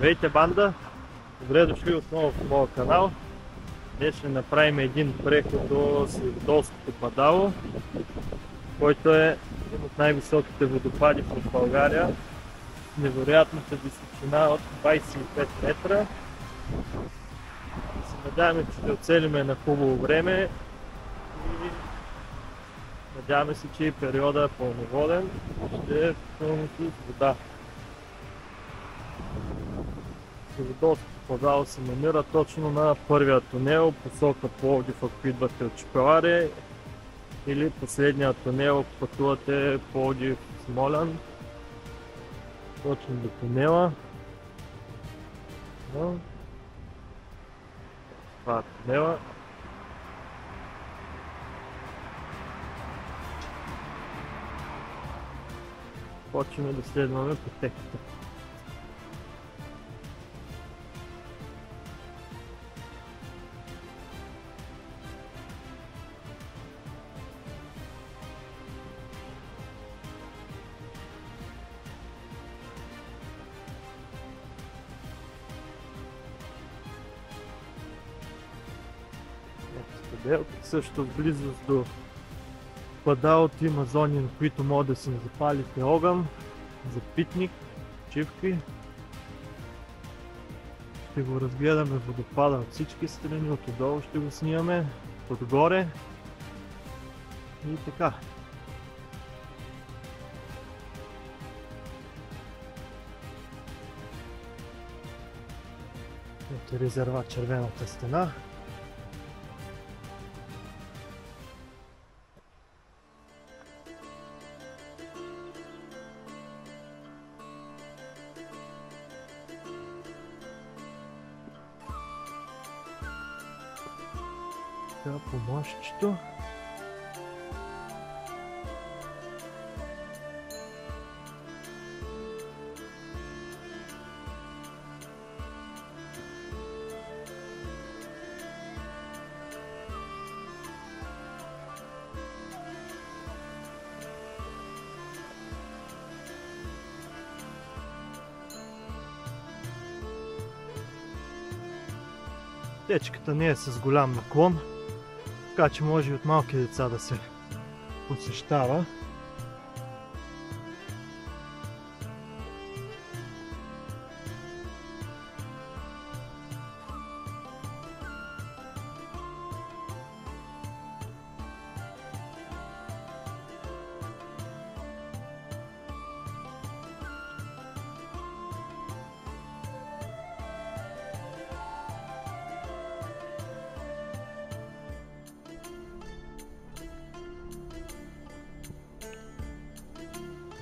Здравейте, банда! Добре дошли отново в моя канал. Днес ще направим един преход до Сиводолското падало, който е един от най-високите водопади в България. Невероятната височина от 25 метра. Се надяваме, че ще оцелиме на хубаво време и надяваме се, че и периода е пълноводен, ще е пълното с вода. Сиводолското падало се намира точно на първия тунел, посока Пловдив, ако идвате от Чепеларе, или последния тунел, ако пътувате Пловдив Смолян, точно до тунела. Това е тунела. Почваме да следваме пътеката. Също в близост до падалото има зони, на които може да си запалите огън за питник, почивки. Ще го разгледаме водопада от всички страни, отдолу ще го снимаме, отгоре и така. Ето резерва червената стена. По мощчето. Течката не е с голям наклон, така че може и от малки деца да се посещава.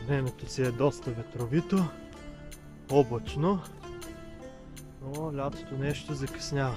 Времето си е доста ветровито, облачно, но лятото нещо закъснява.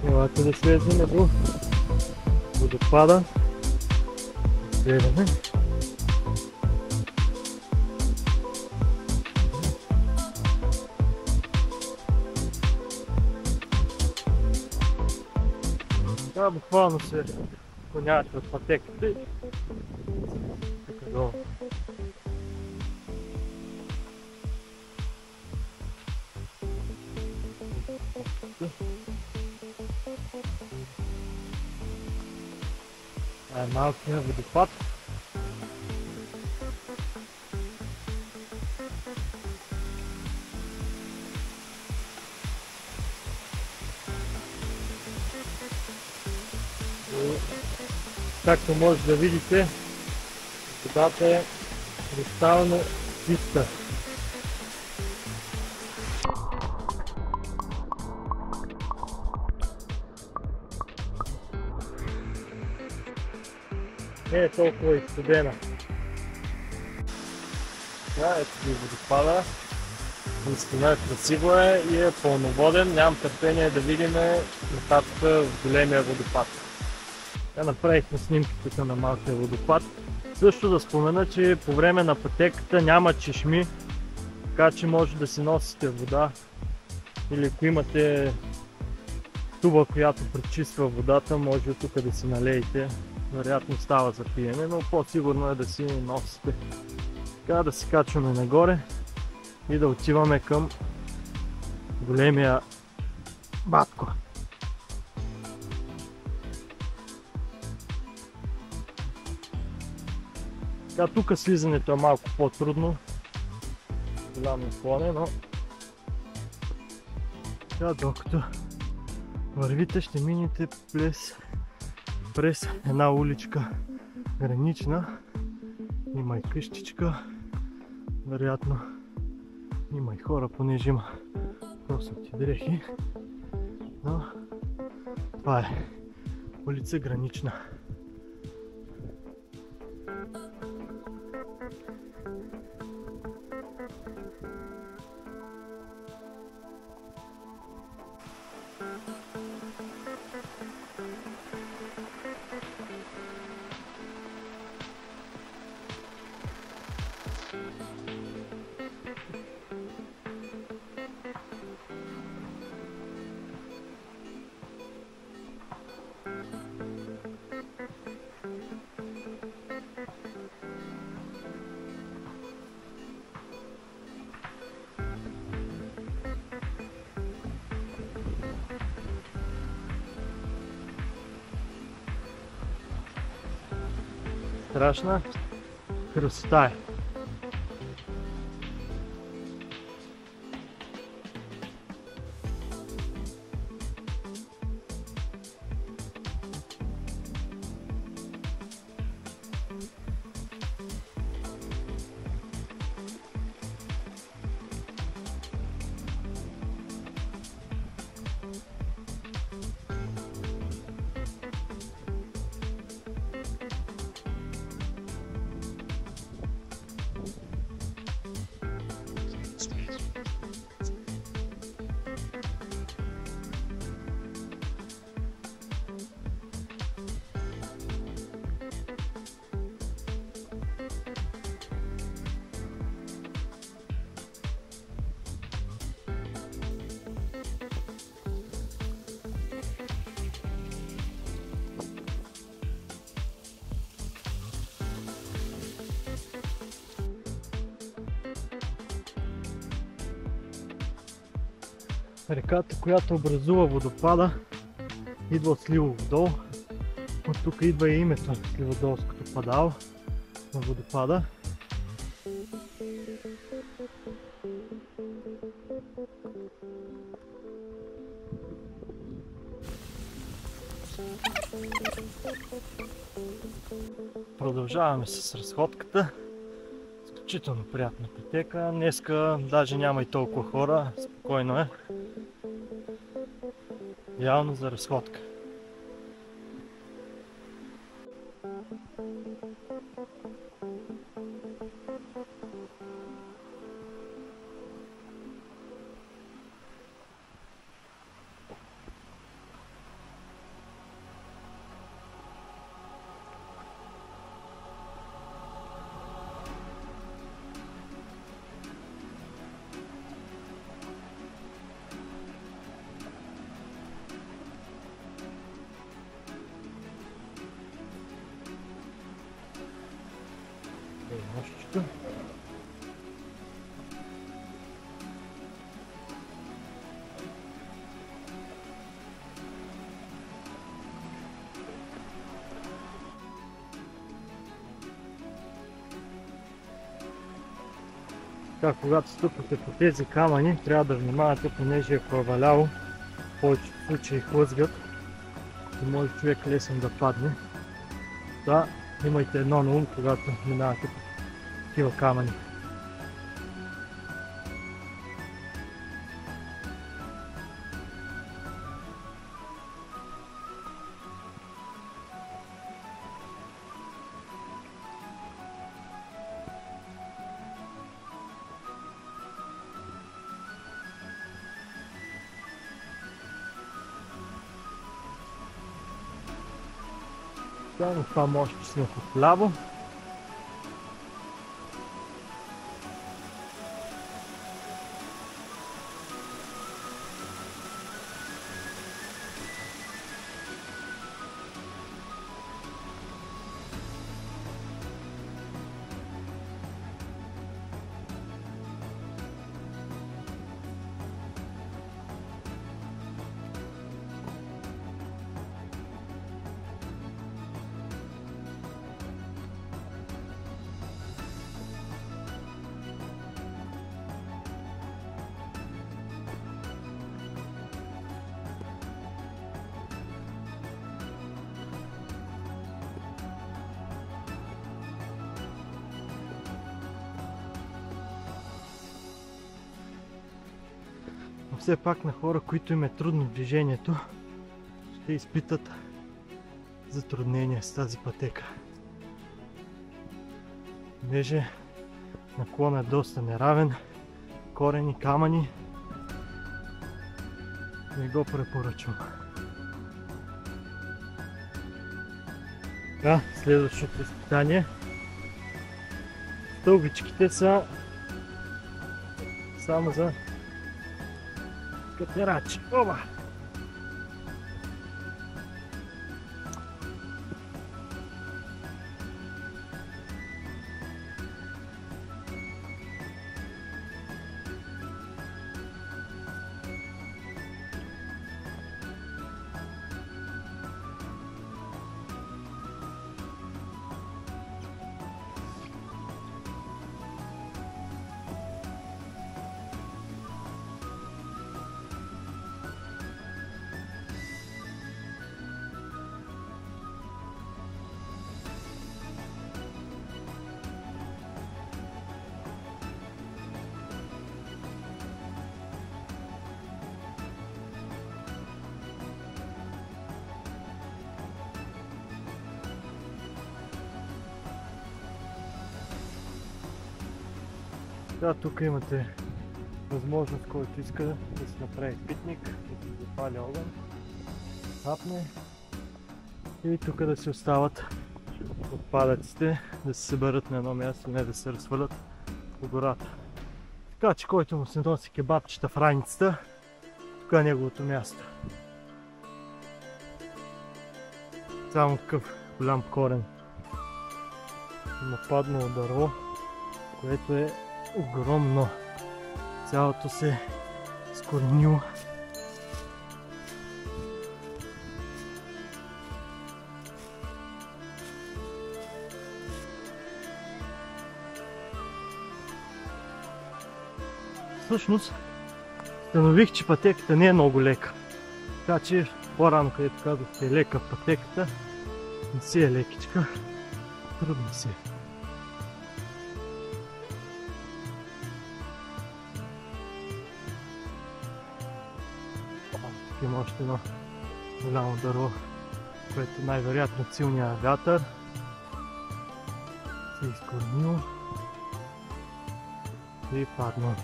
Елате да слезем до водопада. Гледаме. Това буквално се клонявате от пътеката и тук долу. Това е малкият водопад. Както може да видите, водата е кристално чиста. Не е толкова изстудена. Това е водопада. Наистина красиво е и е пълноводен. Нямам търпение да видим нататък в големия водопад. Направихме снимките на малкия водопад. Също да спомена, че по време на пътеката няма чешми, така че може да си носите вода или ако имате туба, която пречиства водата, може от тук да си налеете. Вероятно става за пиене, но по-сигурно е да си носите. Така да се качваме нагоре и да отиваме към големия батко. Така, тук слизането е малко по-трудно. Голям наклон е, но така, докато вървите, ще минете през една уличка гранична. Има и къщичка. Вероятно има и хора, понеже има проснати дрехи. Но това е улица гранична. Страшна красота е. Реката, която образува водопада, идва от Сливов дол. От тук идва и името на Сливодолското падало на водопада. Продължаваме с разходката. Изключително приятна пътека. Днеска даже няма и толкова хора. Спокойно е. Идеално за разходка. Така, когато стъпвате по тези камъни, трябва да внимавате, понеже е проваляло, в повечето случаи хлъзгат и може човек лесно да падне. Да, имайте едно на ум, когато минавате по такива камъни. Но това може да сме вляво. Но все пак на хора, които им е трудно движението, ще изпитат затруднения с тази пътека. Понеже наклонът е доста неравен, корени, камъни, не го препоръчвам. Да, следващото изпитание. Стълбичките са само за катерачи. Оба! Да, тук имате възможност, който иска да си направи питник, да си запали огън, хапне и тук да си остават отпадъците, да се съберат на едно място, не да се разхвърлят по гората. Така че който му се носи кебабчета в раницата, тук е неговото място. Само такъв голям корен. Има паднало дърво, което е огромно. Цялото се скоренило. Всъщност, установих, че пътеката не е много лека. Така че по-рано, където казах, че е лека пътеката, не си е лекичка. Трудно си е. Има още едно голямо дърво, което най-вероятно от силния вятър се е изкоренило и паднало.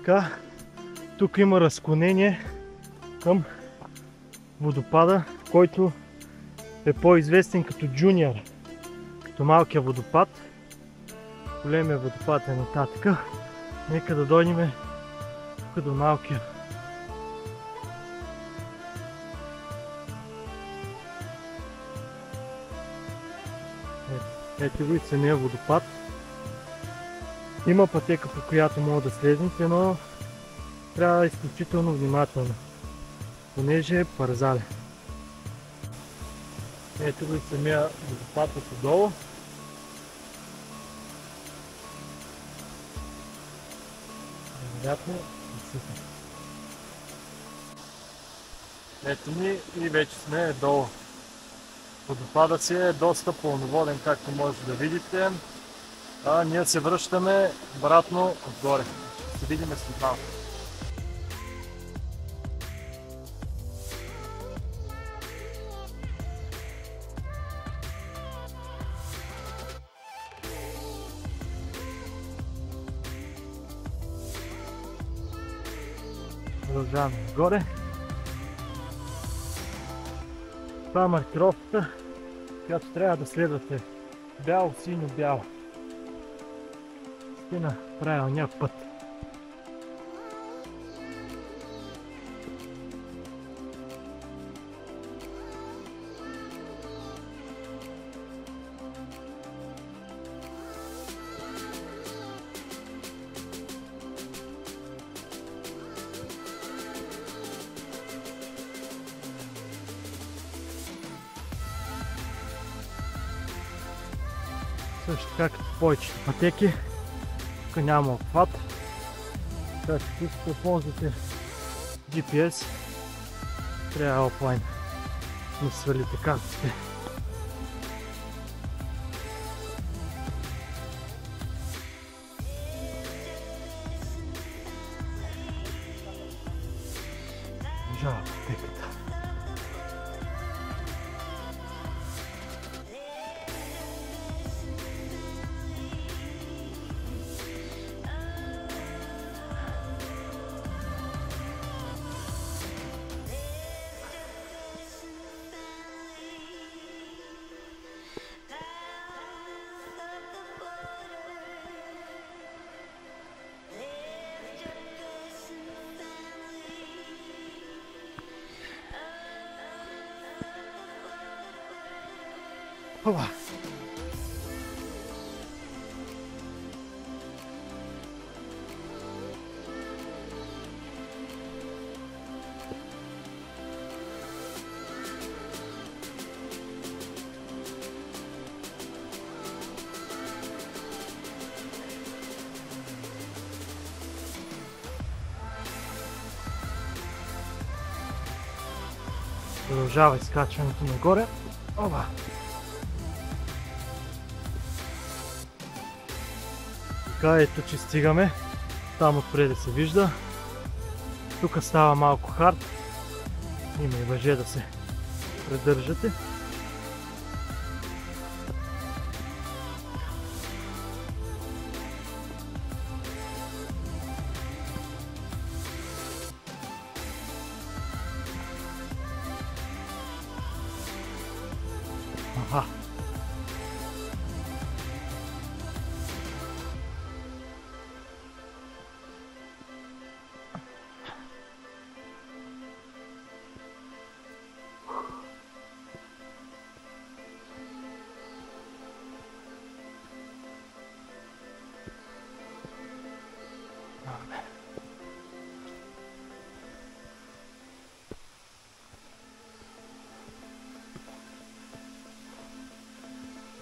Така, тук има разклонение към водопада, който е по-известен като Джуниор, като малкия водопад. Големия водопад е нататък. Нека да дойдем тук до малкия. Ето го и самия водопад. Има пътека, по която мога да слезнете, но трябва изключително внимателно, понеже е парзален. Ето го и самия водопад отдолу. Вероятно изсипа. Ето ни и вече сме долу. Водопадът си е доста пълноводен, както може да видите. А ние се връщаме обратно отгоре. Ще се видим след малко. Продължаваме отгоре. Това е маркировката, която трябва да следвате. Бяло, синьо, бяло. Сте на правилния път. Също така като повечето пътеки, тук няма обхват, така че ако ползвате GPS, трябва офлайн да свалите картите. Жала пътеката. Опа! Продължава изкачването нагоре. Опа! Така, ето че стигаме. Там отпред се вижда. Тук става малко хард. Има и въже да се придържате. Аха.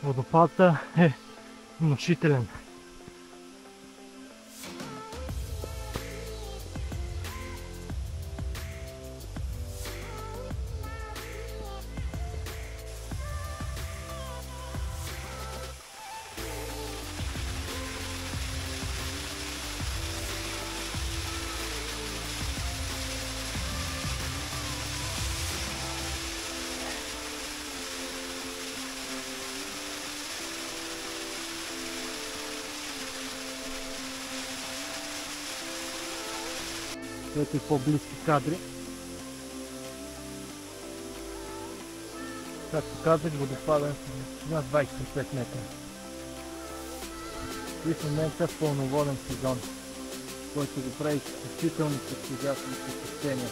Водопадът е внушителен. Ето и по-близки кадри. Както казах, водопадът е на 25 метра. И в момента в пълноводен сезон, който го прави изключително подходящи посещения.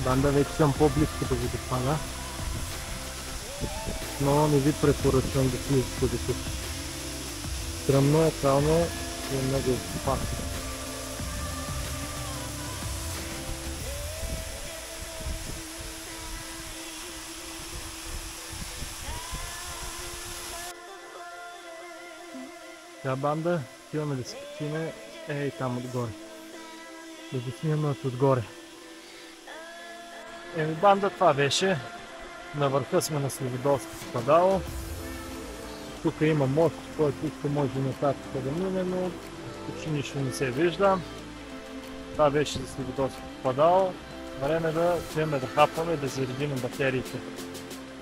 Банда вече съм по-близко до водопада, но не ви препоръчвам да слизате до тук. Стръмно е, кално и е много опасно. Сега, банда, отиваме да се качиме там отгоре. Да го снимаме отгоре. Банда, това беше. На върха сме на Сливодолското падало. Тук има мост, който иска може нататък да мине, но почти нищо не се вижда. Това беше за Сливодолското падало. Време да отидем да хапваме и да заредим батериите.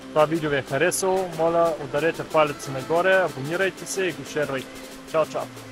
Това видео ви е харесало, моля ударете палец нагоре, абонирайте се и го шервайте. Чао, чао!